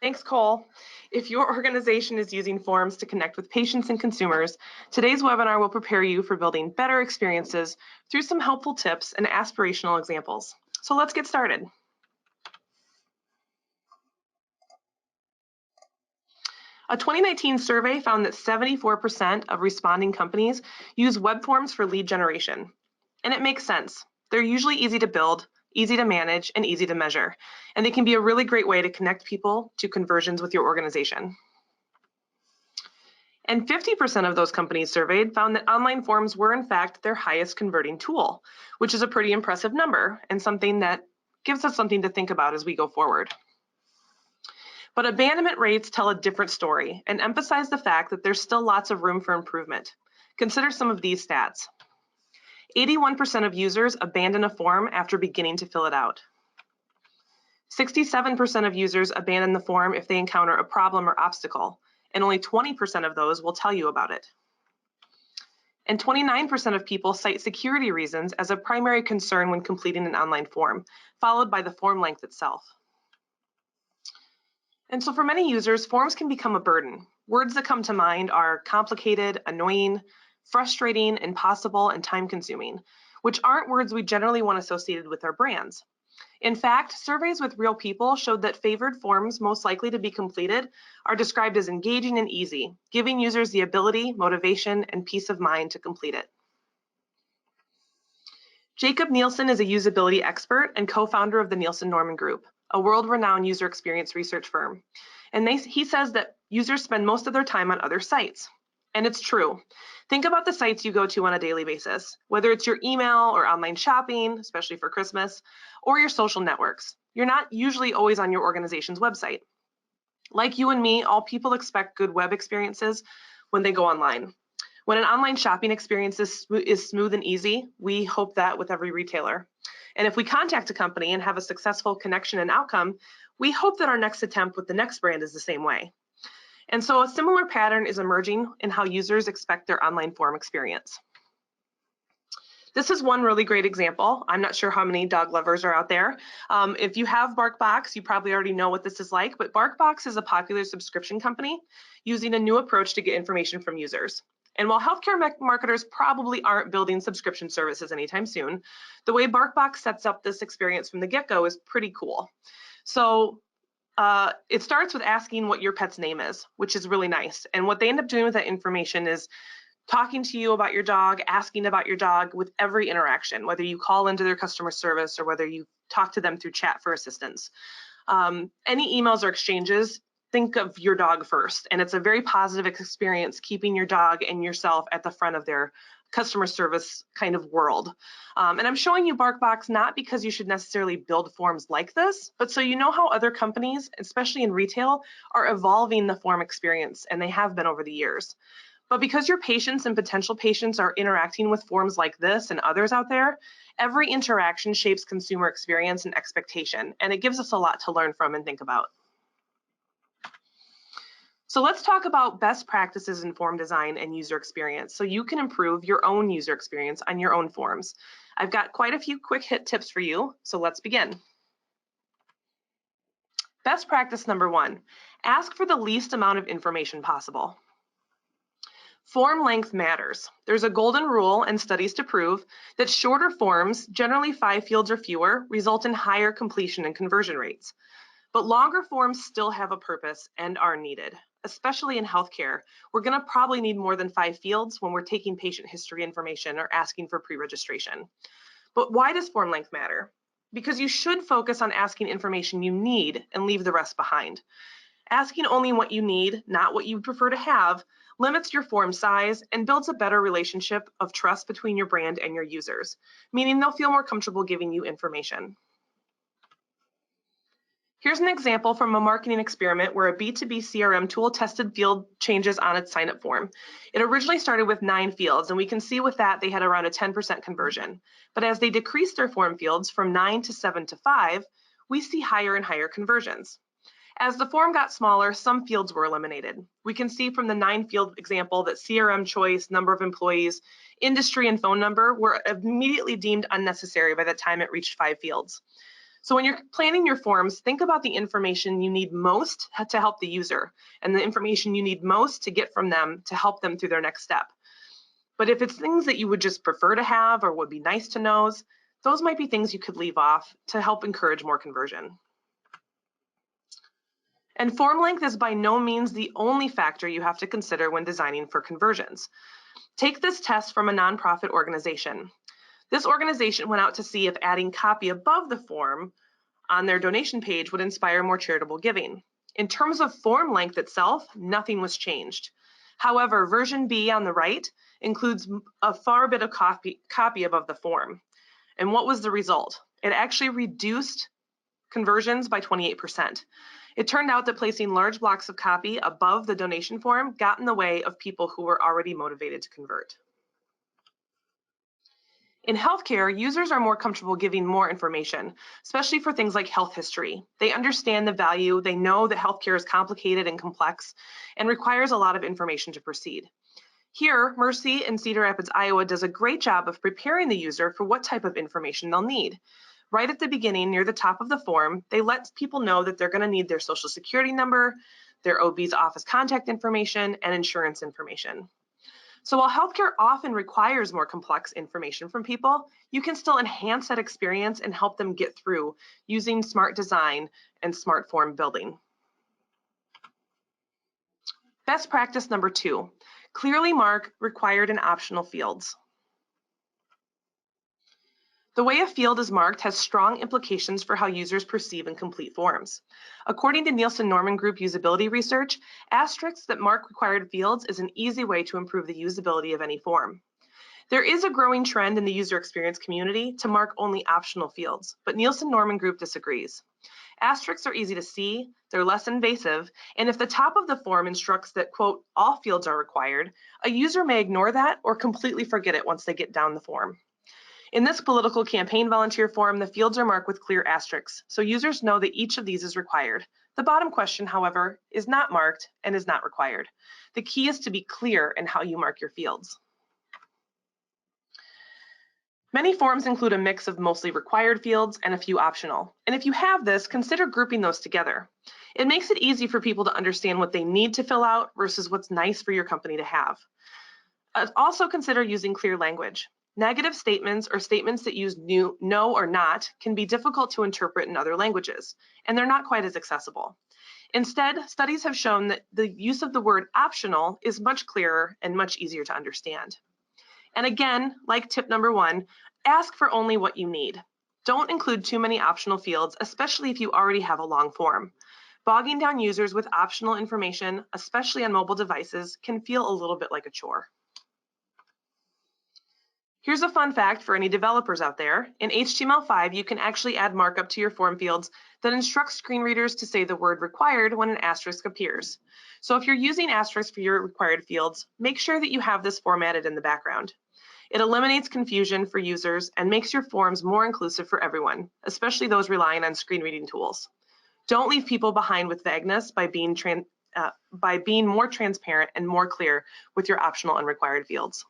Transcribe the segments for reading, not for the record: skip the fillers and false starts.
Thanks, Cole. If your organization is using forms to connect with patients and consumers, today's webinar will prepare you for building better experiences through some helpful tips and aspirational examples. So let's get started. A 2019 survey found that 74% of responding companies use web forms for lead generation. And it makes sense. They're usually easy to build, easy to manage, and easy to measure. And they can be a really great way to connect people to conversions with your organization. And 50% of those companies surveyed found that online forms were in fact their highest converting tool, which is a pretty impressive number and something that gives us something to think about as we go forward. But abandonment rates tell a different story and emphasize the fact that there's still lots of room for improvement. Consider some of these stats. 81% of users abandon a form after beginning to fill it out. 67% of users abandon the form if they encounter a problem or obstacle, and only 20% of those will tell you about it. And 29% of people cite security reasons as a primary concern when completing an online form, followed by the form length itself. And so for many users, forms can become a burden. Words that come to mind are complicated, annoying, frustrating, impossible, and time-consuming, which aren't words we generally want associated with our brands. In fact, surveys with real people showed that favored forms most likely to be completed are described as engaging and easy, giving users the ability, motivation, and peace of mind to complete it. Jacob Nielsen is a usability expert and co-founder of the Nielsen Norman Group, a world-renowned user experience research firm. And he says that users spend most of their time on other sites. And it's true. Think about the sites you go to on a daily basis, whether it's your email or online shopping, especially for Christmas, or your social networks. You're not usually always on your organization's website. Like you and me, all people expect good web experiences when they go online. When an online shopping experience is smooth and easy, we hope that with every retailer. And if we contact a company and have a successful connection and outcome, we hope that our next attempt with the next brand is the same way. And so a similar pattern is emerging in how users expect their online form experience. This is one really great example. I'm not sure how many dog lovers are out there. If you have BarkBox, you probably already know what this is like, but BarkBox is a popular subscription company using a new approach to get information from users. And while healthcare marketers probably aren't building subscription services anytime soon, the way BarkBox sets up this experience from the get-go is pretty cool. So it starts with asking what your pet's name is, which is really nice. And what they end up doing with that information is talking to you about your dog, asking about your dog with every interaction, whether you call into their customer service or whether you talk to them through chat for assistance. Any emails or exchanges, think of your dog first. And it's a very positive experience keeping your dog and yourself at the front of their customer service kind of world. And I'm showing you BarkBox not because you should necessarily build forms like this, but so you know how other companies, especially in retail, are evolving the form experience, and they have been over the years. But because your patients and potential patients are interacting with forms like this and others out there, every interaction shapes consumer experience and expectation, and it gives us a lot to learn from and think about. So let's talk about best practices in form design and user experience so you can improve your own user experience on your own forms. I've got quite a few quick hit tips for you, so let's begin. Best practice number 1, ask for the least amount of information possible. Form length matters. There's a golden rule and studies to prove that shorter forms, generally 5 fields or fewer, result in higher completion and conversion rates. But longer forms still have a purpose and are needed, especially in healthcare. We're going to probably need more than 5 fields when we're taking patient history information or asking for pre-registration. But why does form length matter? Because you should focus on asking information you need and leave the rest behind. Asking only what you need, not what you prefer to have, limits your form size and builds a better relationship of trust between your brand and your users, meaning they'll feel more comfortable giving you information. Here's an example from a marketing experiment where a B2B CRM tool tested field changes on its sign-up form. It originally started with 9 fields, and we can see with that they had around a 10% conversion. But as they decreased their form fields from 9 to 7 to 5, we see higher and higher conversions. As the form got smaller, some fields were eliminated. We can see from the 9-field example that CRM choice, number of employees, industry, and phone number were immediately deemed unnecessary by the time it reached 5 fields. So when you're planning your forms, think about the information you need most to help the user and the information you need most to get from them to help them through their next step. But if it's things that you would just prefer to have or would be nice to know, those might be things you could leave off to help encourage more conversion. And form length is by no means the only factor you have to consider when designing for conversions. Take this test from a nonprofit organization. This organization went out to see if adding copy above the form on their donation page would inspire more charitable giving. In terms of form length itself, nothing was changed. However, version B on the right includes a far bit of copy above the form. And what was the result? It actually reduced conversions by 28%. It turned out that placing large blocks of copy above the donation form got in the way of people who were already motivated to convert. In healthcare, users are more comfortable giving more information, especially for things like health history. They understand the value, they know that healthcare is complicated and complex and requires a lot of information to proceed. Here, Mercy in Cedar Rapids, Iowa does a great job of preparing the user for what type of information they'll need. Right at the beginning, near the top of the form, they let people know that they're going to need their social security number, their OB's office contact information, and insurance information. So while healthcare often requires more complex information from people, you can still enhance that experience and help them get through using smart design and smart form building. Best practice number 2, clearly mark required and optional fields. The way a field is marked has strong implications for how users perceive and complete forms. According to Nielsen-Norman Group usability research, asterisks that mark required fields is an easy way to improve the usability of any form. There is a growing trend in the user experience community to mark only optional fields, but Nielsen-Norman Group disagrees. Asterisks are easy to see, they're less invasive, and if the top of the form instructs that, quote, all fields are required, a user may ignore that or completely forget it once they get down the form. In this political campaign volunteer form, the fields are marked with clear asterisks, so users know that each of these is required. The bottom question, however, is not marked and is not required. The key is to be clear in how you mark your fields. Many forms include a mix of mostly required fields and a few optional. And if you have this, consider grouping those together. It makes it easy for people to understand what they need to fill out versus what's nice for your company to have. Also consider using clear language. Negative statements or statements that use no or not can be difficult to interpret in other languages, and they're not quite as accessible. Instead, studies have shown that the use of the word optional is much clearer and much easier to understand. And again, like tip number 1, ask for only what you need. Don't include too many optional fields, especially if you already have a long form. Bogging down users with optional information, especially on mobile devices, can feel a little bit like a chore. Here's a fun fact for any developers out there. In HTML5, you can actually add markup to your form fields that instructs screen readers to say the word required when an asterisk appears. So if you're using asterisks for your required fields, make sure that you have this formatted in the background. It eliminates confusion for users and makes your forms more inclusive for everyone, especially those relying on screen reading tools. Don't leave people behind with vagueness by being more transparent and more clear with your optional and required fields.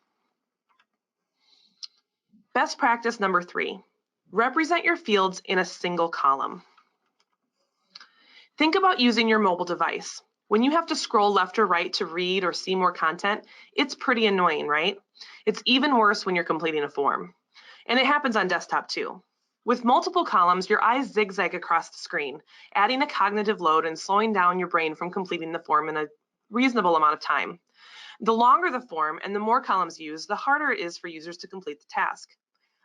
Best practice number 3, represent your fields in a single column. Think about using your mobile device. When you have to scroll left or right to read or see more content, it's pretty annoying, right? It's even worse when you're completing a form. And it happens on desktop too. With multiple columns, your eyes zigzag across the screen, adding a cognitive load and slowing down your brain from completing the form in a reasonable amount of time. The longer the form and the more columns used, the harder it is for users to complete the task.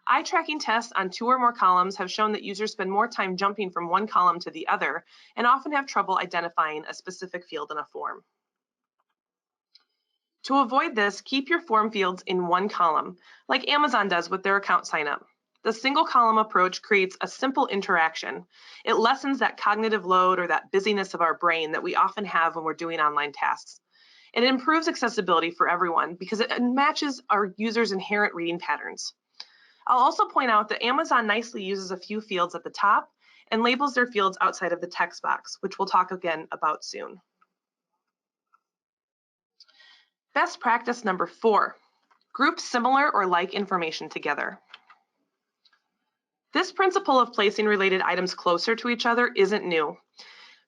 Eye tracking tests on 2 or more columns have shown that users spend more time jumping from one column to the other and often have trouble identifying a specific field in a form. To avoid this, keep your form fields in one column, like Amazon does with their account signup. The single column approach creates a simple interaction. It lessens that cognitive load or that busyness of our brain that we often have when we're doing online tasks. And it improves accessibility for everyone because it matches our users' inherent reading patterns. I'll also point out that Amazon nicely uses a few fields at the top and labels their fields outside of the text box, which we'll talk again about soon. Best practice number 4, group similar or like information together. This principle of placing related items closer to each other isn't new.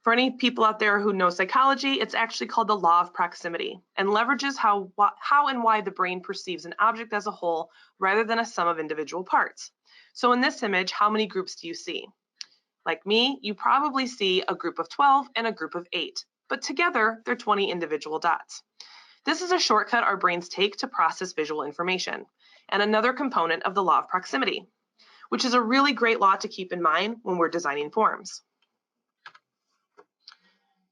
For any people out there who know psychology, it's actually called the law of proximity and leverages how and why the brain perceives an object as a whole rather than a sum of individual parts. So in this image, how many groups do you see? Like me, you probably see a group of 12 and a group of 8, but together they're 20 individual dots. This is a shortcut our brains take to process visual information, and another component of the law of proximity, which is a really great law to keep in mind when we're designing forms.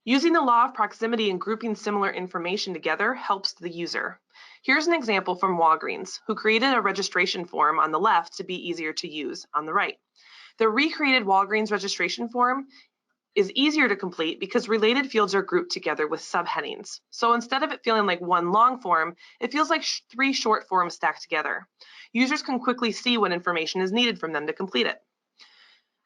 Using the law of proximity and grouping similar information together helps the user. Here's an example from Walgreens, who created a registration form on the left to be easier to use on the right. The recreated Walgreens registration form is easier to complete because related fields are grouped together with subheadings. So instead of it feeling like one long form, it feels like 3 short forms stacked together. Users can quickly see what information is needed from them to complete it.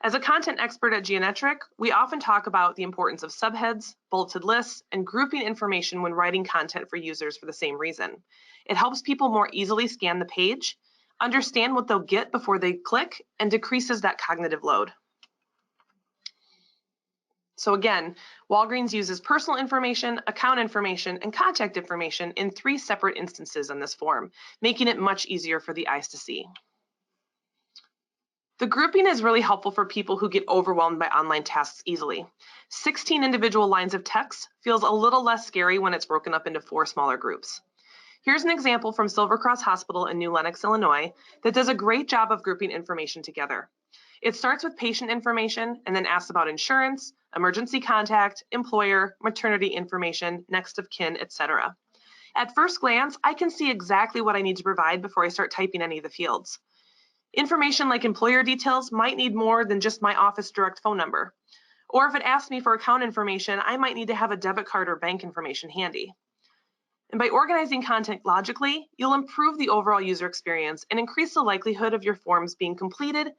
As a content expert at Geometric, we often talk about the importance of subheads, bulleted lists, and grouping information when writing content for users for the same reason. It helps people more easily scan the page, understand what they'll get before they click, and decreases that cognitive load. So again, Walgreens uses personal information, account information, and contact information in 3 separate instances in this form, making it much easier for the eyes to see. The grouping is really helpful for people who get overwhelmed by online tasks easily. 16 individual lines of text feels a little less scary when it's broken up into 4 smaller groups. Here's an example from Silver Cross Hospital in New Lenox, Illinois, that does a great job of grouping information together. It starts with patient information and then asks about insurance, emergency contact, employer, maternity information, next of kin, etc. At first glance, I can see exactly what I need to provide before I start typing any of the fields. Information like employer details might need more than just my office direct phone number. Or if it asks me for account information, I might need to have a debit card or bank information handy. And by organizing content logically, you'll improve the overall user experience and increase the likelihood of your forms being completed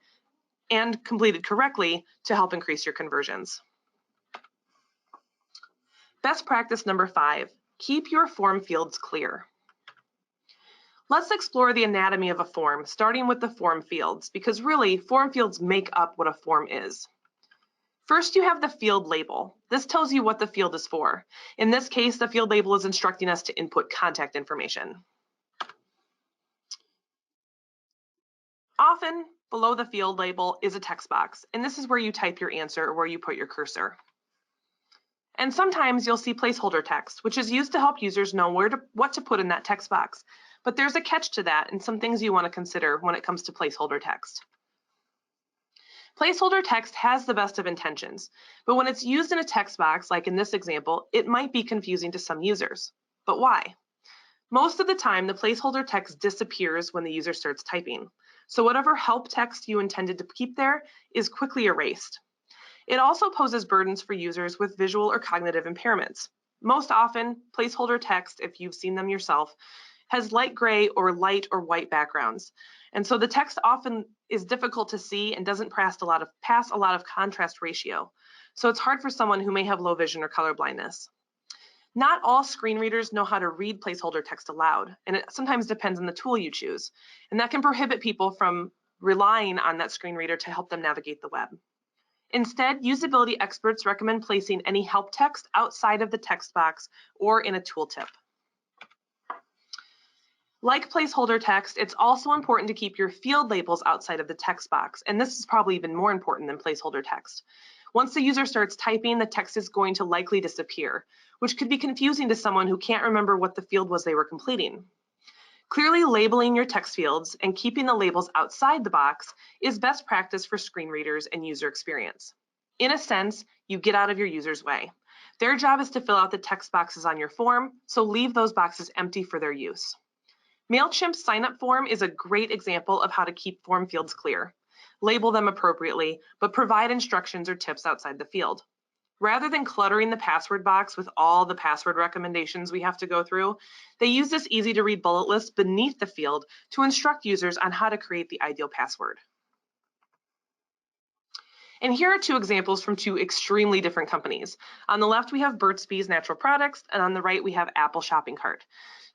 and completed correctly to help increase your conversions. Best practice number 5, keep your form fields clear. Let's explore the anatomy of a form, starting with the form fields, because really, form fields make up what a form is. First, you have the field label. This tells you what the field is for. In this case, the field label is instructing us to input contact information. Often, below the field label is a text box, and this is where you type your answer or where you put your cursor. And sometimes you'll see placeholder text, which is used to help users know what to put in that text box. But there's a catch to that and some things you want to consider when it comes to placeholder text. Placeholder text has the best of intentions, but when it's used in a text box, like in this example, it might be confusing to some users. But why? Most of the time, the placeholder text disappears when the user starts typing. So whatever help text you intended to keep there is quickly erased. It also poses burdens for users with visual or cognitive impairments. Most often, placeholder text, if you've seen them yourself, has light gray or light or white backgrounds. And so the text often is difficult to see and doesn't pass a lot of contrast ratio. So it's hard for someone who may have low vision or color blindness. Not all screen readers know how to read placeholder text aloud, and it sometimes depends on the tool you choose. And that can prohibit people from relying on that screen reader to help them navigate the web. Instead, usability experts recommend placing any help text outside of the text box or in a tooltip. Like placeholder text, it's also important to keep your field labels outside of the text box, and this is probably even more important than placeholder text. Once the user starts typing, the text is going to likely disappear, which could be confusing to someone who can't remember what the field was they were completing. Clearly labeling your text fields and keeping the labels outside the box is best practice for screen readers and user experience. In a sense, you get out of your user's way. Their job is to fill out the text boxes on your form, so leave those boxes empty for their use. MailChimp's sign-up form is a great example of how to keep form fields clear. Label them appropriately, but provide instructions or tips outside the field. Rather than cluttering the password box with all the password recommendations we have to go through, they use this easy-to-read bullet list beneath the field to instruct users on how to create the ideal password. And here are 2 examples from 2 extremely different companies. On the left, we have Burt's Bees Natural Products, and on the right, we have Apple Shopping Cart.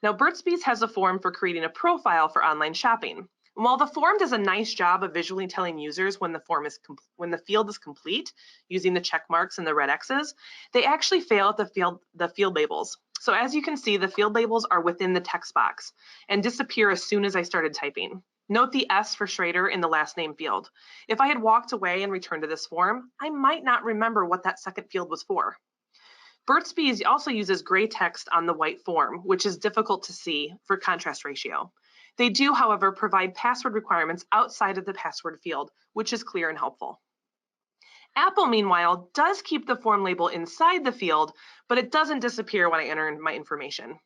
Now, Burt's Bees has a form for creating a profile for online shopping. And while the form does a nice job of visually telling users when the field is complete using the check marks and the red X's, they actually fail at the field labels. So as you can see, the field labels are within the text box and disappear as soon as I started typing. Note the S for Schrader in the last name field. If I had walked away and returned to this form, I might not remember what that second field was for. Burt's Bees also uses gray text on the white form, which is difficult to see for contrast ratio. They do, however, provide password requirements outside of the password field, which is clear and helpful. Apple, meanwhile, does keep the form label inside the field, but it doesn't disappear when I enter in my information.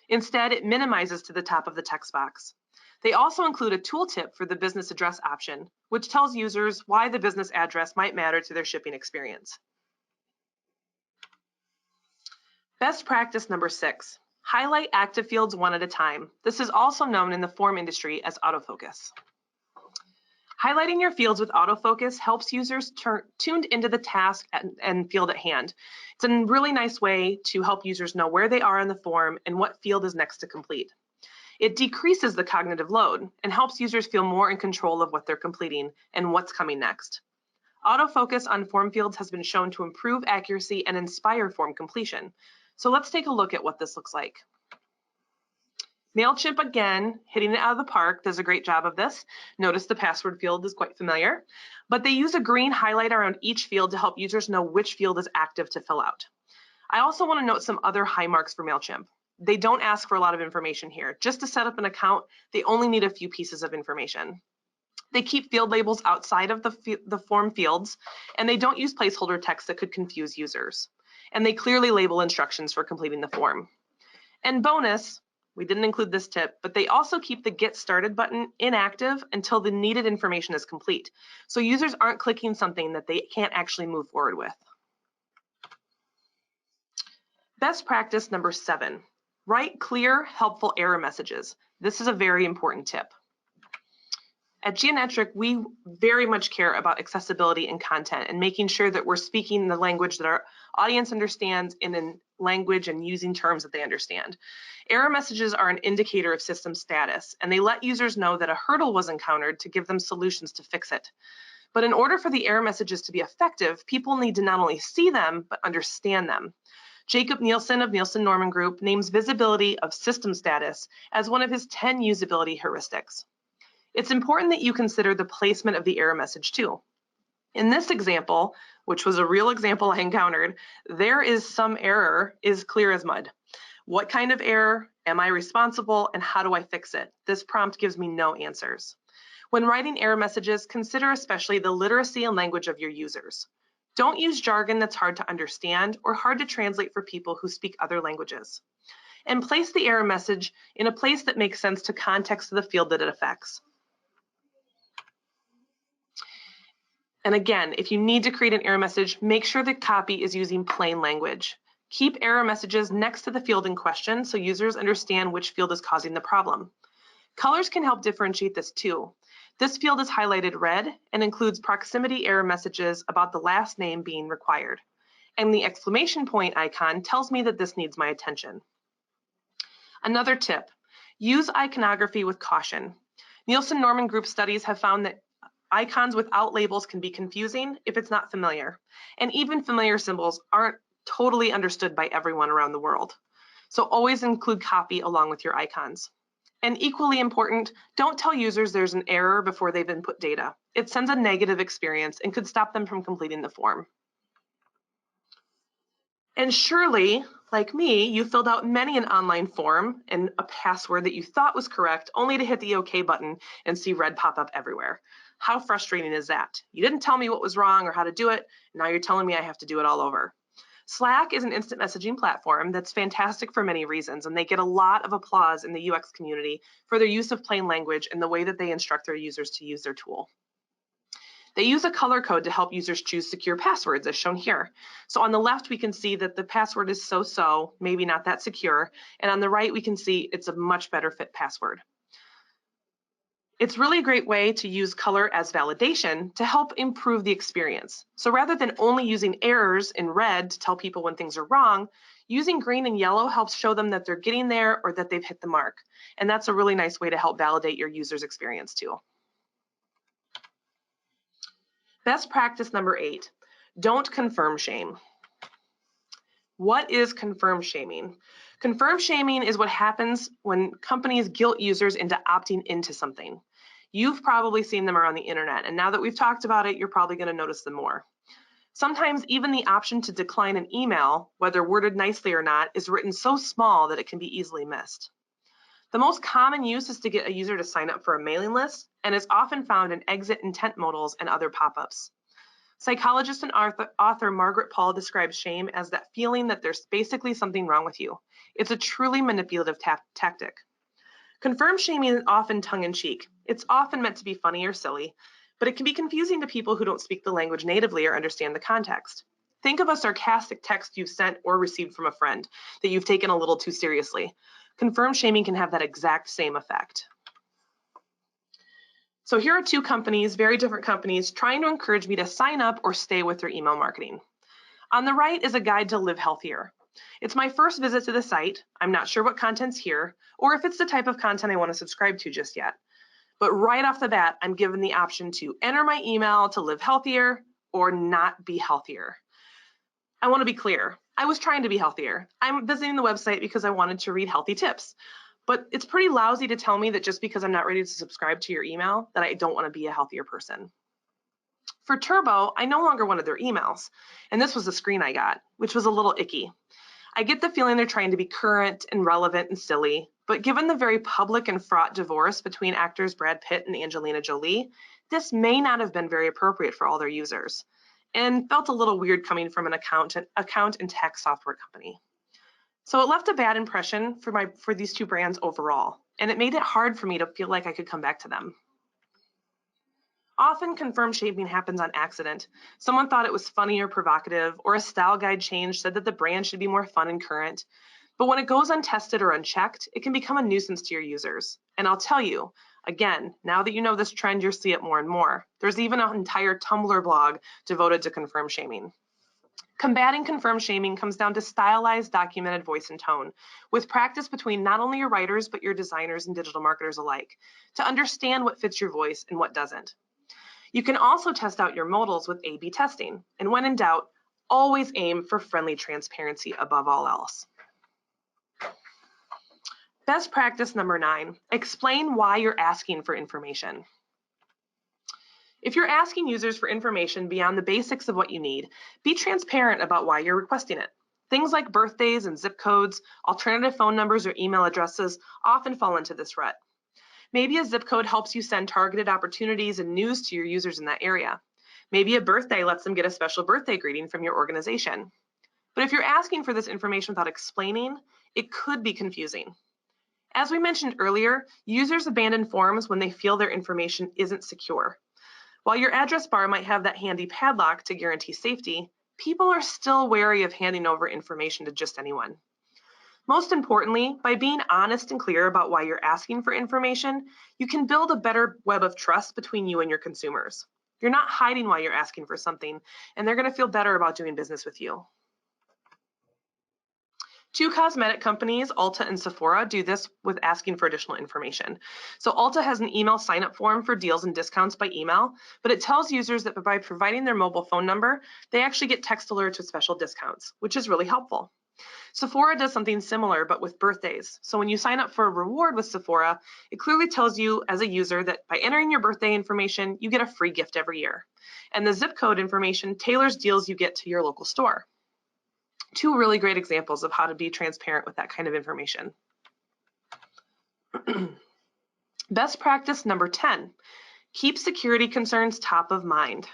Instead, it minimizes to the top of the text box. They also include a tooltip for the business address option, which tells users why the business address might matter to their shipping experience. Best practice number 6, highlight active fields one at a time. This is also known in the form industry as autofocus. Highlighting your fields with autofocus helps users tuned into the task and field at hand. It's a really nice way to help users know where they are in the form and what field is next to complete. It decreases the cognitive load and helps users feel more in control of what they're completing and what's coming next. Autofocus on form fields has been shown to improve accuracy and inspire form completion. So let's take a look at what this looks like. MailChimp, again, hitting it out of the park, does a great job of this. Notice the password field is quite familiar, but they use a green highlight around each field to help users know which field is active to fill out. I also want to note some other high marks for MailChimp. They don't ask for a lot of information here. Just to set up an account, they only need a few pieces of information. They keep field labels outside of the form fields, and they don't use placeholder text that could confuse users. And they clearly label instructions for completing the form. And bonus, we didn't include this tip, but they also keep the Get Started button inactive until the needed information is complete. So users aren't clicking something that they can't actually move forward with. Best practice number 7, write clear, helpful error messages. This is a very important tip. At Geometric, we very much care about accessibility and content and making sure that we're speaking the language that our audience understands in a language and using terms that they understand. Error messages are an indicator of system status, and they let users know that a hurdle was encountered to give them solutions to fix it. But in order for the error messages to be effective, people need to not only see them, but understand them. Jacob Nielsen of Nielsen Norman Group names visibility of system status as one of his 10 usability heuristics. It's important that you consider the placement of the error message too. In this example, which was a real example I encountered, there is some error is clear as mud. What kind of error? Am I responsible? And how do I fix it? This prompt gives me no answers. When writing error messages, consider especially the literacy and language of your users. Don't use jargon that's hard to understand or hard to translate for people who speak other languages. And place the error message in a place that makes sense to context of the field that it affects. And again, if you need to create an error message, make sure the copy is using plain language. Keep error messages next to the field in question so users understand which field is causing the problem. Colors can help differentiate this too. This field is highlighted red and includes proximity error messages about the last name being required. And the exclamation point icon tells me that this needs my attention. Another tip, use iconography with caution. Nielsen Norman Group studies have found that icons without labels can be confusing if it's not familiar. And even familiar symbols aren't totally understood by everyone around the world. So always include copy along with your icons. And equally important, don't tell users there's an error before they've input data. It sends a negative experience and could stop them from completing the form. And surely, like me, you filled out many an online form and a password that you thought was correct, only to hit the OK button and see red pop up everywhere. How frustrating is that? You didn't tell me what was wrong or how to do it. Now you're telling me I have to do it all over. Slack is an instant messaging platform that's fantastic for many reasons, and they get a lot of applause in the UX community for their use of plain language and the way that they instruct their users to use their tool. They use a color code to help users choose secure passwords, as shown here. So on the left, we can see that the password is so-so, maybe not that secure, and on the right, we can see it's a much better fit password. It's really a great way to use color as validation to help improve the experience. So rather than only using errors in red to tell people when things are wrong, using green and yellow helps show them that they're getting there or that they've hit the mark. And that's a really nice way to help validate your user's experience too. Best practice number 8, don't confirm shame. What is confirm shaming? Confirm shaming is what happens when companies guilt users into opting into something. You've probably seen them around the internet, and now that we've talked about it, you're probably going to notice them more. Sometimes even the option to decline an email, whether worded nicely or not, is written so small that it can be easily missed. The most common use is to get a user to sign up for a mailing list, and is often found in exit intent modals and other pop-ups. Psychologist and author Margaret Paul describes shame as that feeling that there's basically something wrong with you. It's a truly manipulative tactic. Confirm shaming is often tongue-in-cheek. It's often meant to be funny or silly, but it can be confusing to people who don't speak the language natively or understand the context. Think of a sarcastic text you've sent or received from a friend that you've taken a little too seriously. Confirm shaming can have that exact same effect. So here are two companies, very different companies, trying to encourage me to sign up or stay with their email marketing. On the right is a guide to live healthier. It's my first visit to the site. I'm not sure what content's here, or if it's the type of content I want to subscribe to just yet. But right off the bat, I'm given the option to enter my email to live healthier or not be healthier. I want to be clear. I was trying to be healthier. I'm visiting the website because I wanted to read healthy tips. But it's pretty lousy to tell me that just because I'm not ready to subscribe to your email, that I don't want to be a healthier person. For Turbo, I no longer wanted their emails, and this was the screen I got, which was a little icky. I get the feeling they're trying to be current and relevant and silly, but given the very public and fraught divorce between actors Brad Pitt and Angelina Jolie, this may not have been very appropriate for all their users, and felt a little weird coming from an account and tech software company. So it left a bad impression for these two brands overall, and it made it hard for me to feel like I could come back to them. Often confirm shaming happens on accident. Someone thought it was funny or provocative, or a style guide change said that the brand should be more fun and current. But when it goes untested or unchecked, it can become a nuisance to your users. And I'll tell you, again, now that you know this trend, you'll see it more and more. There's even an entire Tumblr blog devoted to confirm shaming. Combating confirm shaming comes down to stylized, documented voice and tone, with practice between not only your writers, but your designers and digital marketers alike, to understand what fits your voice and what doesn't. You can also test out your modals with A/B testing, and when in doubt, always aim for friendly transparency above all else. Best practice number 9, explain why you're asking for information. If you're asking users for information beyond the basics of what you need, be transparent about why you're requesting it. Things like birthdays and zip codes, alternative phone numbers or email addresses often fall into this rut. Maybe a zip code helps you send targeted opportunities and news to your users in that area. Maybe a birthday lets them get a special birthday greeting from your organization. But if you're asking for this information without explaining, it could be confusing. As we mentioned earlier, users abandon forms when they feel their information isn't secure. While your address bar might have that handy padlock to guarantee safety, people are still wary of handing over information to just anyone. Most importantly, by being honest and clear about why you're asking for information, you can build a better web of trust between you and your consumers. You're not hiding why you're asking for something, and they're going to feel better about doing business with you. Two cosmetic companies, Ulta and Sephora, do this with asking for additional information. So Ulta has an email sign-up form for deals and discounts by email, but it tells users that by providing their mobile phone number, they actually get text alerts with special discounts, which is really helpful. Sephora does something similar, but with birthdays. So when you sign up for a reward with Sephora, it clearly tells you as a user that by entering your birthday information, you get a free gift every year. And the zip code information tailors deals you get to your local store. Two really great examples of how to be transparent with that kind of information. Best practice number 10, keep security concerns top of mind.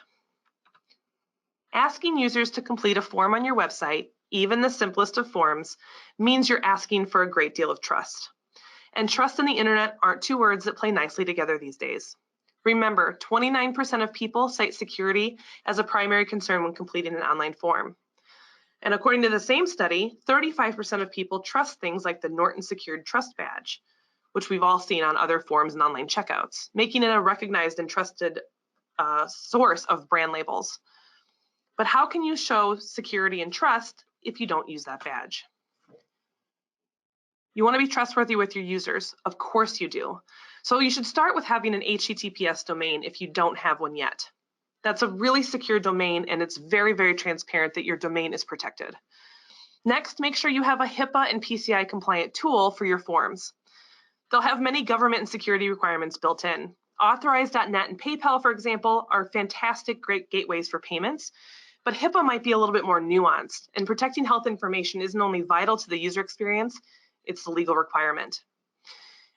Asking users to complete a form on your website, even the simplest of forms, means you're asking for a great deal of trust. And trust and the internet aren't two words that play nicely together these days. Remember, 29% of people cite security as a primary concern when completing an online form. And according to the same study, 35% of people trust things like the Norton Secured Trust Badge. which we've all seen on other forms and online checkouts, making it a recognized and trusted source of brand labels. But how can you show security and trust if you don't use that badge? You want to be trustworthy with your users. Of course you do. So you should start with having an HTTPS domain if you don't have one yet. That's a really secure domain, and it's very, very transparent that your domain is protected. Next, make sure you have a HIPAA and PCI compliant tool for your forms. They'll have many government and security requirements built in. Authorize.net and PayPal, for example, are fantastic, great gateways for payments, but HIPAA might be a little bit more nuanced, and protecting health information isn't only vital to the user experience, it's the legal requirement.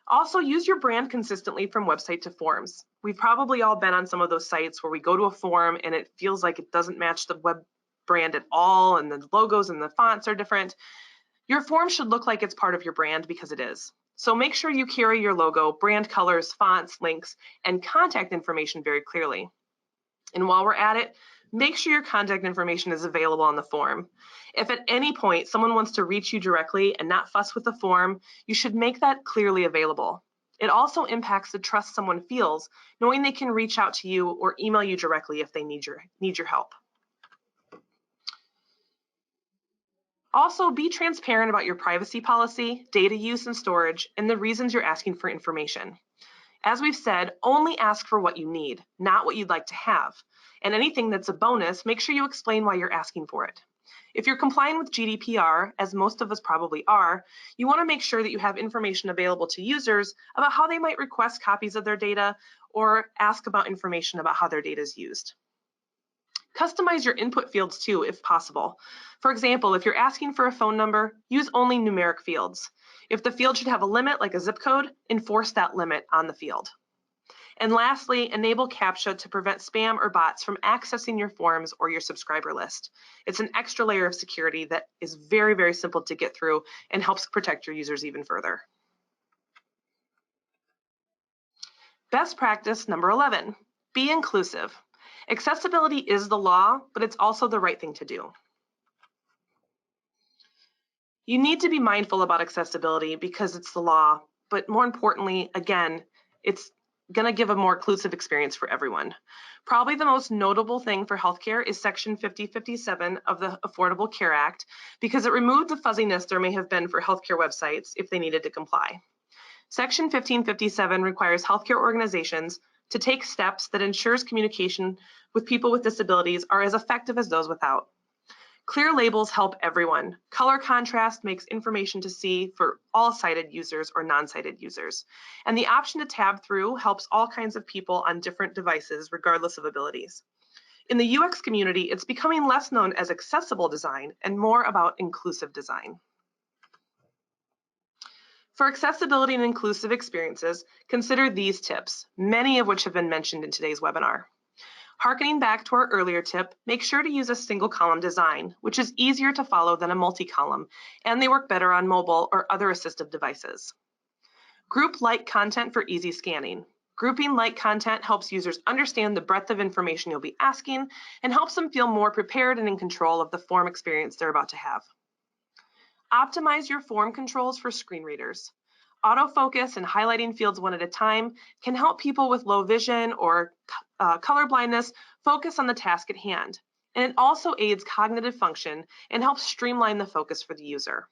Also, use your brand consistently from website to forms. We've probably all been on some of those sites where we go to a form and it feels like it doesn't match the web brand at all, and the logos and the fonts are different. Your form should look like it's part of your brand because it is. So make sure you carry your logo, brand colors, fonts, links, and contact information very clearly. And while we're at it, make sure your contact information is available on the form. If at any point someone wants to reach you directly and not fuss with the form, you should make that clearly available. It also impacts the trust someone feels, knowing they can reach out to you or email you directly if they need your help. Also, be transparent about your privacy policy, data use and storage, and the reasons you're asking for information. As we've said, only ask for what you need, not what you'd like to have. And anything that's a bonus, make sure you explain why you're asking for it. If you're complying with GDPR, as most of us probably are, you want to make sure that you have information available to users about how they might request copies of their data or ask about information about how their data is used. Customize your input fields too, if possible. For example, if you're asking for a phone number, use only numeric fields. If the field should have a limit, like a zip code, enforce that limit on the field. And lastly, enable CAPTCHA to prevent spam or bots from accessing your forms or your subscriber list. It's an extra layer of security that is very, very simple to get through and helps protect your users even further. Best practice number 11, be inclusive. Accessibility is the law, but it's also the right thing to do. You need to be mindful about accessibility because it's the law, but more importantly, again, it's going to give a more inclusive experience for everyone. Probably the most notable thing for healthcare is Section 5057 of the Affordable Care Act because it removed the fuzziness there may have been for healthcare websites if they needed to comply. Section 1557 requires healthcare organizations to take steps that ensures communication with people with disabilities are as effective as those without. Clear labels help everyone. Color contrast makes information to see for all sighted users or non-sighted users. And the option to tab through helps all kinds of people on different devices, regardless of abilities. In the UX community, it's becoming less known as accessible design and more about inclusive design. For accessibility and inclusive experiences, consider these tips, many of which have been mentioned in today's webinar. Harkening back to our earlier tip, make sure to use a single column design, which is easier to follow than a multi-column, and they work better on mobile or other assistive devices. Group like content for easy scanning. Grouping like content helps users understand the breadth of information you'll be asking and helps them feel more prepared and in control of the form experience they're about to have. Optimize your form controls for screen readers. Autofocus and highlighting fields one at a time can help people with low vision or color blindness focus on the task at hand. And it also aids cognitive function and helps streamline the focus for the user.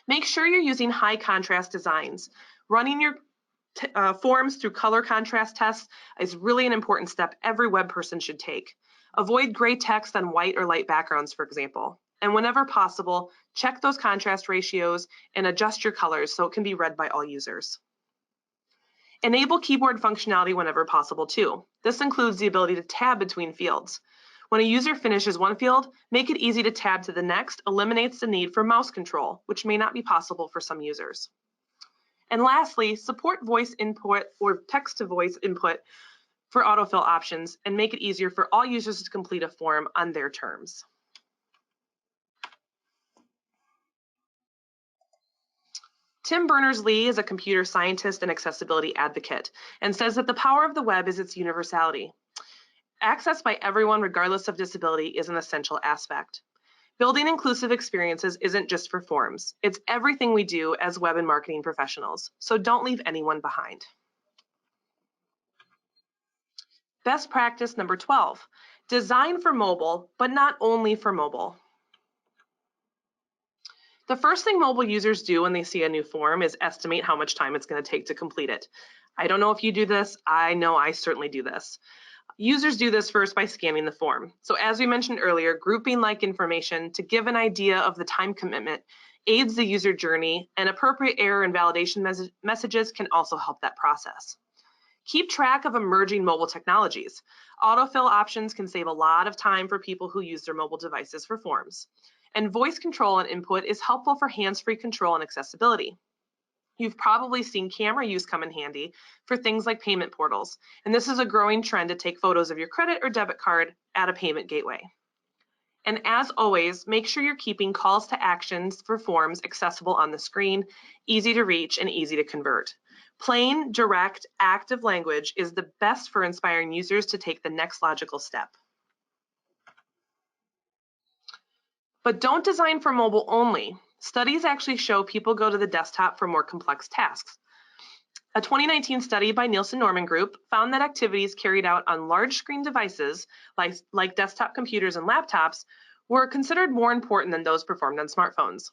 Make sure you're using high contrast designs. Running your forms through color contrast tests is really an important step every web person should take. Avoid gray text on white or light backgrounds, for example. And whenever possible, check those contrast ratios and adjust your colors so it can be read by all users. Enable keyboard functionality whenever possible too. This includes the ability to tab between fields. When a user finishes one field, make it easy to tab to the next eliminates the need for mouse control, which may not be possible for some users. And lastly, support voice input or text-to-voice input for autofill options and make it easier for all users to complete a form on their terms. Tim Berners-Lee is a computer scientist and accessibility advocate and says that the power of the web is its universality. Access by everyone, regardless of disability, is an essential aspect. Building inclusive experiences isn't just for forms. It's everything we do as web and marketing professionals. So don't leave anyone behind. Best practice number 12, design for mobile, but not only for mobile. The first thing mobile users do when they see a new form is estimate how much time it's going to take to complete it. I don't know if you do this. I know I certainly do this. Users do this first by scanning the form. So as we mentioned earlier, grouping like information to give an idea of the time commitment aids the user journey, and appropriate error and validation messages can also help that process. Keep track of emerging mobile technologies. Autofill options can save a lot of time for people who use their mobile devices for forms. And voice control and input is helpful for hands-free control and accessibility. You've probably seen camera use come in handy for things like payment portals, and this is a growing trend to take photos of your credit or debit card at a payment gateway. And as always, make sure you're keeping calls to actions for forms accessible on the screen, easy to reach and easy to convert. Plain, direct, active language is the best for inspiring users to take the next logical step. But don't design for mobile only. Studies actually show people go to the desktop for more complex tasks. A 2019 study by Nielsen Norman Group found that activities carried out on large screen devices, like desktop computers and laptops, were considered more important than those performed on smartphones.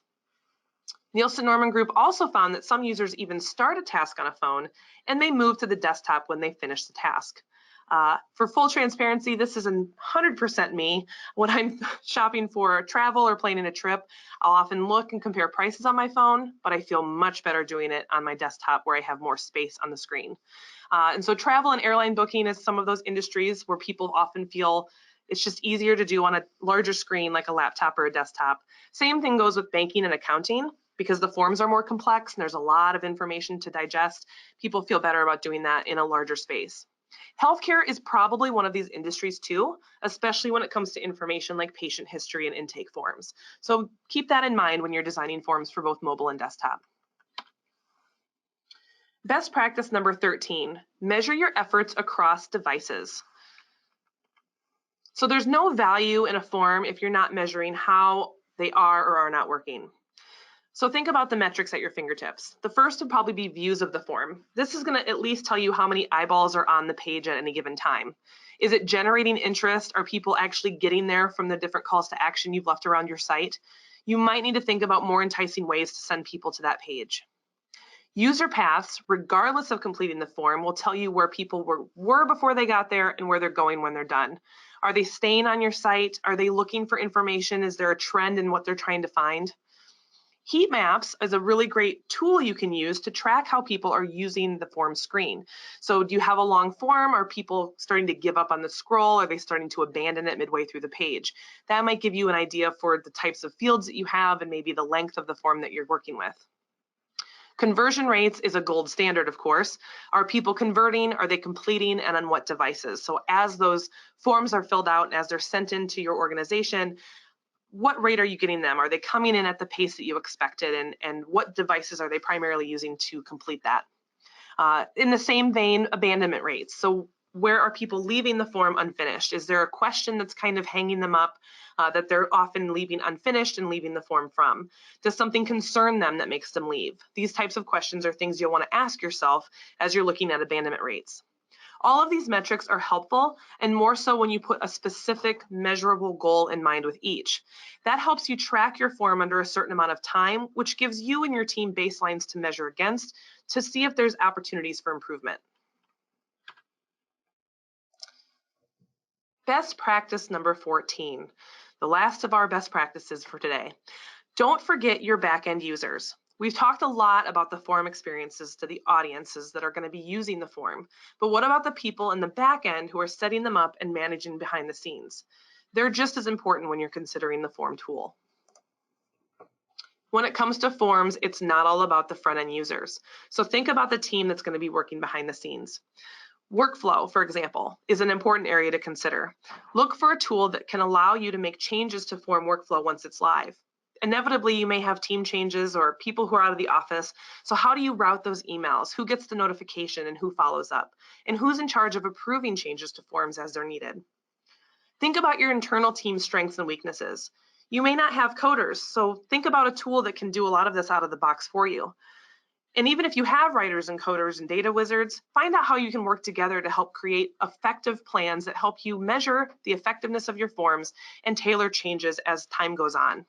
Nielsen Norman Group also found that some users even start a task on a phone and they move to the desktop when they finish the task. For full transparency, this is 100% me. When I'm shopping for travel or planning a trip, I'll often look and compare prices on my phone, but I feel much better doing it on my desktop where I have more space on the screen. And so travel and airline booking is some of those industries where people often feel it's just easier to do on a larger screen like a laptop or a desktop. Same thing goes with banking and accounting. Because the forms are more complex and there's a lot of information to digest, people feel better about doing that in a larger space. Healthcare is probably one of these industries too, especially when it comes to information like patient history and intake forms. So keep that in mind when you're designing forms for both mobile and desktop. Best practice number 13, measure your efforts across devices. So there's no value in a form if you're not measuring how they are or are not working. So think about the metrics at your fingertips. The first would probably be views of the form. This is going to at least tell you how many eyeballs are on the page at any given time. Is it generating interest? Are people actually getting there from the different calls to action you've left around your site? You might need to think about more enticing ways to send people to that page. User paths, regardless of completing the form, will tell you where people were before they got there and where they're going when they're done. Are they staying on your site? Are they looking for information? Is there a trend in what they're trying to find? Heat maps is a really great tool you can use to track how people are using the form screen. So do you have a long form? Are people starting to give up on the scroll? Are they starting to abandon it midway through the page? That might give you an idea for the types of fields that you have and maybe the length of the form that you're working with. Conversion rates is a gold standard, of course. Are people converting? Are they completing? And on what devices? So as those forms are filled out and as they're sent into your organization, what rate are you getting them? Are they coming in at the pace that you expected? And what devices are they primarily using to complete that? In the same vein, abandonment rates. So where are people leaving the form unfinished? Is there a question that's kind of hanging them up that they're often leaving unfinished and leaving the form from? Does something concern them that makes them leave? These types of questions are things you'll want to ask yourself as you're looking at abandonment rates. All of these metrics are helpful, and more so when you put a specific measurable goal in mind with each. That helps you track your form under a certain amount of time, which gives you and your team baselines to measure against to see if there's opportunities for improvement. Best practice number 14, the last of our best practices for today. Don't forget your back-end users. We've talked a lot about the form experiences to the audiences that are going to be using the form, but what about the people in the back end who are setting them up and managing behind the scenes? They're just as important when you're considering the form tool. When it comes to forms, it's not all about the front end users. So think about the team that's going to be working behind the scenes. Workflow, for example, is an important area to consider. Look for a tool that can allow you to make changes to form workflow once it's live. Inevitably, you may have team changes or people who are out of the office. So how do you route those emails? Who gets the notification and who follows up? And who's in charge of approving changes to forms as they're needed? Think about your internal team strengths and weaknesses. You may not have coders, so think about a tool that can do a lot of this out of the box for you. And even if you have writers and coders and data wizards, find out how you can work together to help create effective plans that help you measure the effectiveness of your forms and tailor changes as time goes on.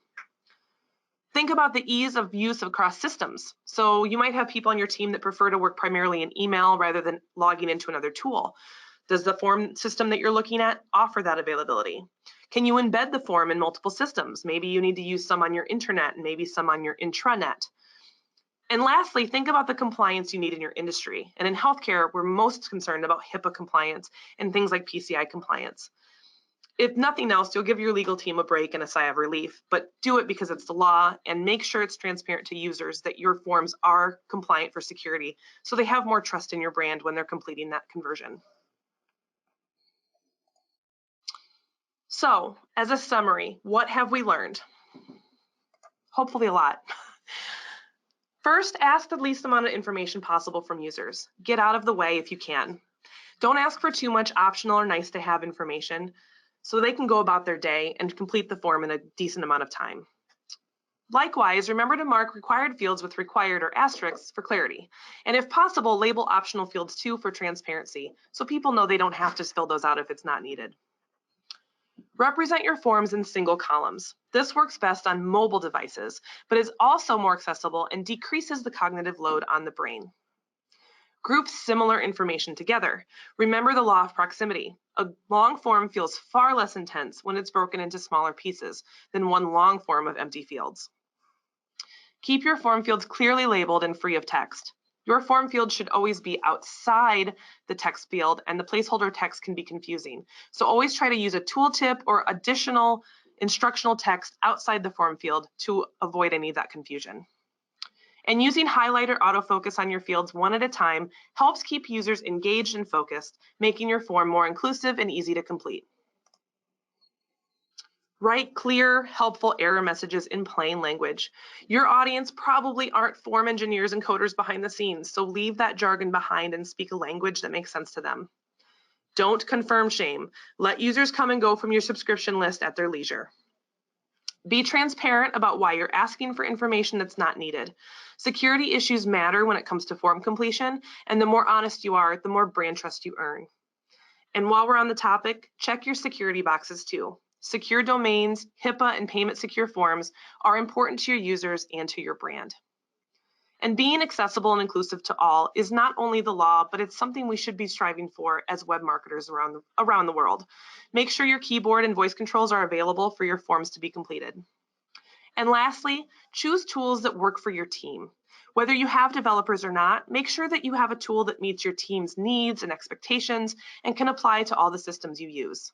Think about the ease of use across systems. So you might have people on your team that prefer to work primarily in email rather than logging into another tool. Does the form system that you're looking at offer that availability? Can you embed the form in multiple systems? Maybe you need to use some on your intranet and maybe some on your intranet. And lastly, think about the compliance you need in your industry. And in healthcare, we're most concerned about HIPAA compliance and things like PCI compliance. If nothing else, you'll give your legal team a break and a sigh of relief, but do it because it's the law, and make sure it's transparent to users that your forms are compliant for security, so they have more trust in your brand when they're completing that conversion. So, as a summary, what have we learned? Hopefully a lot. First, ask the least amount of information possible from users. Get out of the way if you can. Don't ask for too much optional or nice to have information so they can go about their day and complete the form in a decent amount of time. Likewise, remember to mark required fields with required or asterisks for clarity. And if possible, label optional fields too for transparency so people know they don't have to fill those out if it's not needed. Represent your forms in single columns. This works best on mobile devices, but is also more accessible and decreases the cognitive load on the brain. Group similar information together. Remember the law of proximity. A long form feels far less intense when it's broken into smaller pieces than one long form of empty fields. Keep your form fields clearly labeled and free of text. Your form field should always be outside the text field, and the placeholder text can be confusing. So always try to use a tooltip or additional instructional text outside the form field to avoid any of that confusion. And using highlight or autofocus on your fields one at a time helps keep users engaged and focused, making your form more inclusive and easy to complete. Write clear, helpful error messages in plain language. Your audience probably aren't form engineers and coders behind the scenes, so leave that jargon behind and speak a language that makes sense to them. Don't confirm shame. Let users come and go from your subscription list at their leisure. Be transparent about why you're asking for information that's not needed. Security issues matter when it comes to form completion, and the more honest you are, the more brand trust you earn. And while we're on the topic, check your security boxes too. Secure domains, HIPAA, and payment secure forms are important to your users and to your brand. And being accessible and inclusive to all is not only the law, but it's something we should be striving for as web marketers around the world. Make sure your keyboard and voice controls are available for your forms to be completed. And lastly, choose tools that work for your team. Whether you have developers or not, make sure that you have a tool that meets your team's needs and expectations and can apply to all the systems you use.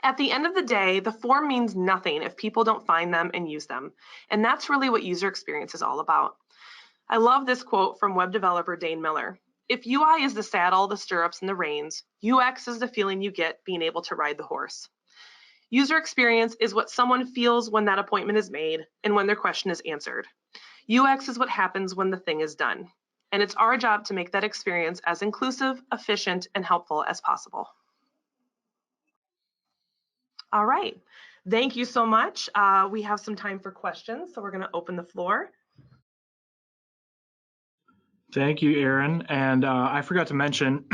At the end of the day, the form means nothing if people don't find them and use them. And that's really what user experience is all about. I love this quote from web developer Dane Miller. If UI is the saddle, the stirrups, and the reins, UX is the feeling you get being able to ride the horse. User experience is what someone feels when that appointment is made and when their question is answered. UX is what happens when the thing is done. And it's our job to make that experience as inclusive, efficient, and helpful as possible. All right. Thank you so much. We have some time for questions, so we're going to open the floor. Thank you, Erin. And I forgot to mention,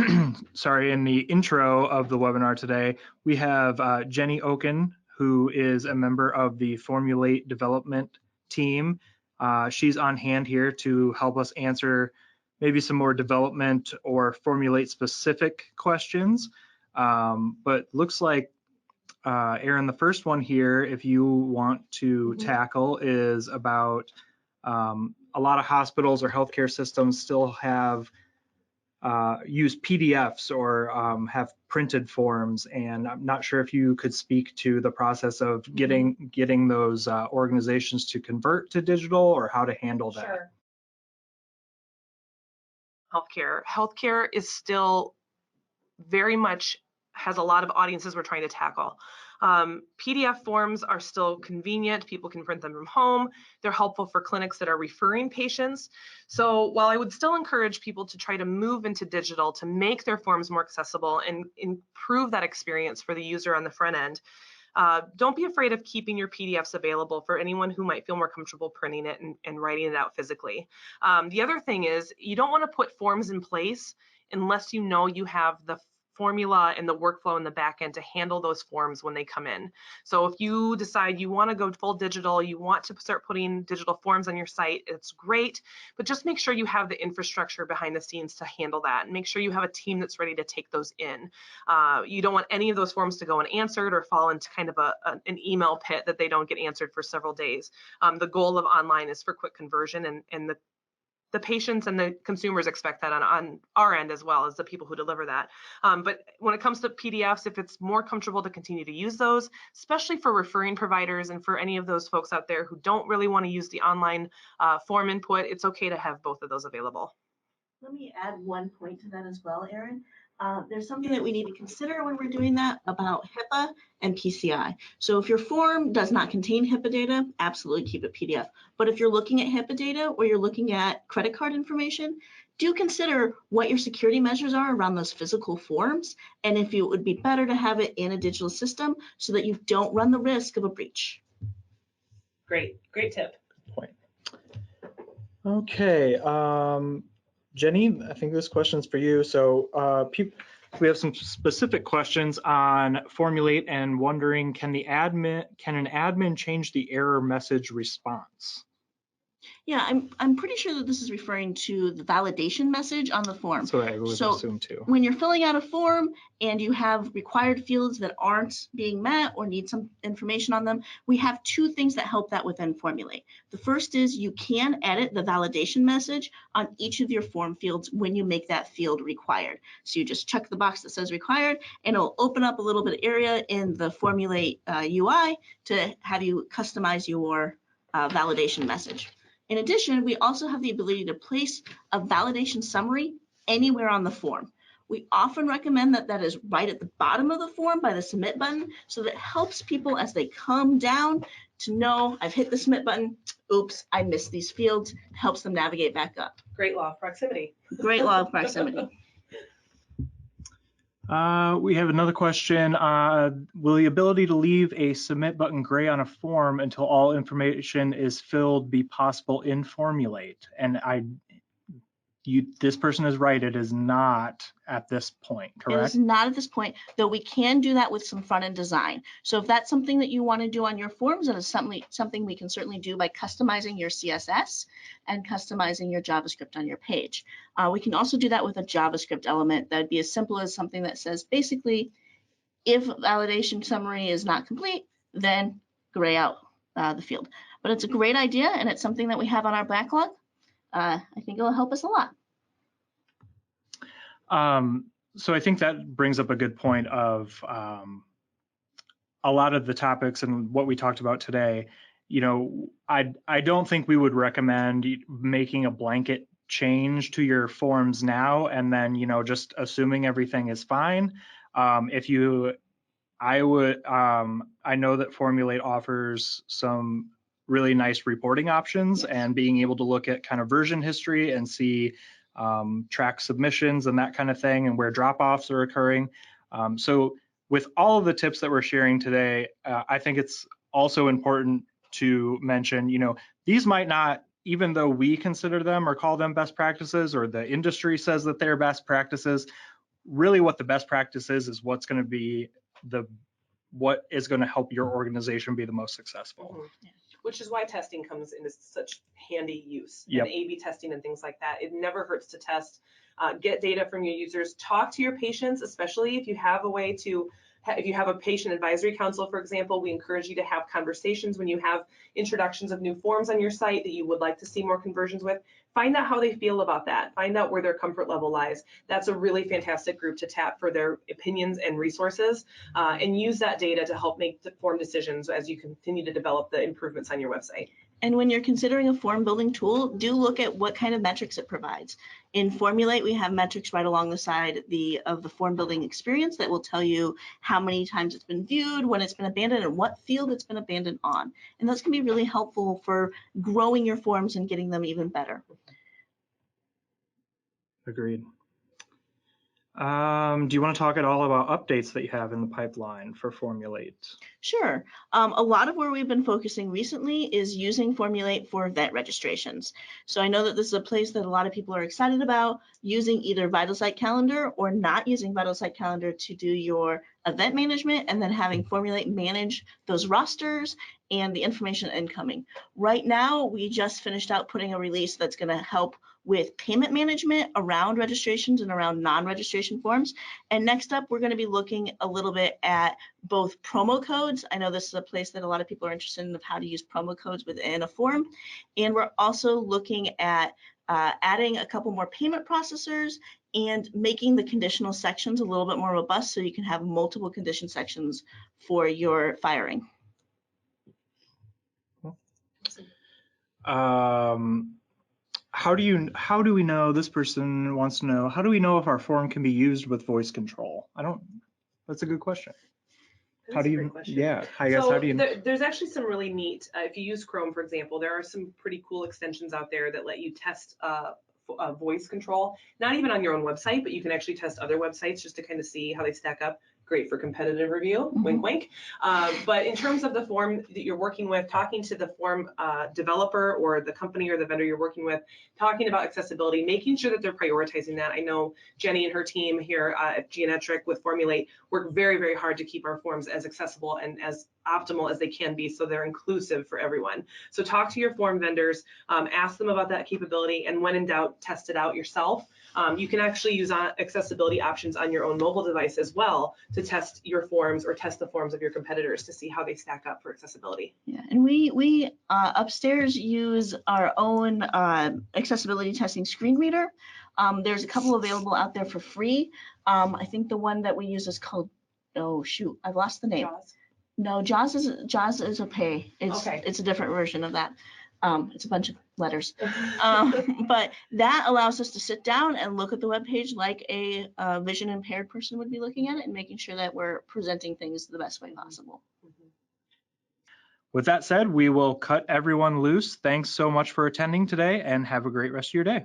sorry, in the intro of the webinar today, we have Jenny Oken, who is a member of the Formulate development team. She's on hand here to help us answer maybe some more development or Formulate specific questions. But looks like, Erin, the first one here, if you want to tackle, is about a lot of hospitals or healthcare systems still have use PDFs or have printed forms, and I'm not sure if you could speak to the process of getting those organizations to convert to digital or how to handle that. Sure. Healthcare is still very much has a lot of audiences we're trying to tackle. PDF forms are still convenient. People can print them from home. They're helpful for clinics that are referring patients. So while I would still encourage people to try to move into digital to make their forms more accessible and improve that experience for the user on the front end, Don't be afraid of keeping your PDFs available for anyone who might feel more comfortable printing it and writing it out physically. The other thing is you don't want to put forms in place unless you know you have the formula and the workflow in the back end to handle those forms when they come in. So if you decide you want to go full digital, you want to start putting digital forms on your site, it's great, but just make sure you have the infrastructure behind the scenes to handle that, and make sure you have a team that's ready to take those in. You don't want any of those forms to go unanswered or fall into kind of an email pit that they don't get answered for several days. The goal of online is for quick conversion, and the patients and the consumers expect that on our end as well as the people who deliver that. But when it comes to PDFs, if it's more comfortable to continue to use those, especially for referring providers and for any of those folks out there who don't really want to use the online form input, it's okay to have both of those available. Let me add one point to that as well, Erin. There's something that we need to consider when we're doing that about HIPAA and PCI. So if your form does not contain HIPAA data, absolutely keep it PDF. But if you're looking at HIPAA data or you're looking at credit card information, do consider what your security measures are around those physical forms, and if it would be better to have it in a digital system so that you don't run the risk of a breach. Great tip. Point. Okay. Jenny, I think this question's for you. So we have some specific questions on Formulate and wondering, can an admin change the error message response? Yeah, I'm pretty sure that this is referring to the validation message on the form. So I would assume too. When you're filling out a form and you have required fields that aren't being met or need some information on them, we have two things that help that within Formulate. The first is you can edit the validation message on each of your form fields when you make that field required. So you just check the box that says required, and it'll open up a little bit of area in the Formulate UI to have you customize your validation message. In addition, we also have the ability to place a validation summary anywhere on the form. We often recommend that that is right at the bottom of the form by the submit button, so that helps people as they come down to know I've hit the submit button, oops, I missed these fields, helps them navigate back up. Great law of proximity. Great law of proximity. We have another question. Will the ability to leave a submit button gray on a form until all information is filled be possible in Formulate? And this person is right, it is not at this point, correct? It is not at this point, though we can do that with some front-end design. So if that's something that you want to do on your forms, that is something we can certainly do by customizing your CSS and customizing your JavaScript on your page. We can also do that with a JavaScript element that would be as simple as something that says, basically, if validation summary is not complete, then gray out the field. But it's a great idea, and it's something that we have on our backlog. I think it'll help us a lot. So I think that brings up a good point of a lot of the topics and what we talked about today. You know, I don't think we would recommend making a blanket change to your forms now and then, you know, just assuming everything is fine. I know that Formulate offers some really nice reporting options, and being able to look at kind of version history and see track submissions and that kind of thing, and where drop-offs are occurring. So with all of the tips that we're sharing today, I think it's also important to mention, you know, these might not, even though we consider them or call them best practices, or the industry says that they're best practices, really what the best practice is what's going to be what is going to help your organization be the most successful. Mm-hmm. Which is why testing comes into such handy use. Yep. And A/B testing and things like that. It never hurts to test, get data from your users, talk to your patients, especially if you have a way to, if you have a patient advisory council, for example, we encourage you to have conversations when you have introductions of new forms on your site that you would like to see more conversions with. Find out how they feel about that. Find out where their comfort level lies. That's a really fantastic group to tap for their opinions and resources, and use that data to help make informed decisions as you continue to develop the improvements on your website. And when you're considering a form building tool, do look at what kind of metrics it provides. In Formulate, we have metrics right along the side of the form building experience that will tell you how many times it's been viewed, when it's been abandoned, and what field it's been abandoned on. And those can be really helpful for growing your forms and getting them even better. Agreed. Do you want to talk at all about updates that you have in the pipeline for Formulate? Sure. A lot of where we've been focusing recently is using Formulate for event registrations. So I know that this is a place that a lot of people are excited about, using either VitalSite Calendar or not using VitalSite Calendar to do your event management, and then having Formulate manage those rosters and the information incoming. Right now, we just finished out putting a release that's going to help with payment management around registrations and around non-registration forms. And next up, we're going to be looking a little bit at both promo codes. I know this is a place that a lot of people are interested in, of how to use promo codes within a form. And we're also looking at adding a couple more payment processors and making the conditional sections a little bit more robust so you can have multiple condition sections for your firing. How do we know, this person wants to know, how do we know if our form can be used with voice control? That's a good question. How do you, yeah, I guess, how do you? There's actually some really neat, if you use Chrome, for example, there are some pretty cool extensions out there that let you test voice control, not even on your own website, but you can actually test other websites just to kind of see how they stack up. Great for competitive review, wink, wink. But in terms of the form that you're working with, talking to the form developer or the company or the vendor you're working with, talking about accessibility, making sure that they're prioritizing that. I know Jenny and her team here at Geonetric with Formulate work very, very hard to keep our forms as accessible and as optimal as they can be, so they're inclusive for everyone. So talk to your form vendors, ask them about that capability, and when in doubt, test it out yourself. You can actually use accessibility options on your own mobile device as well to test your forms or test the forms of your competitors to see how they stack up for accessibility. Yeah, and we upstairs use our own accessibility testing screen reader. There's a couple available out there for free. I think the one that we use is called, oh shoot, I've lost the name. Jaws? No, Jaws is a pay. It's a different version of that. It's a bunch of letters. But that allows us to sit down and look at the web page like a vision impaired person would be looking at it, and making sure that we're presenting things the best way possible. With that said, we will cut everyone loose. Thanks so much for attending today, and have a great rest of your day.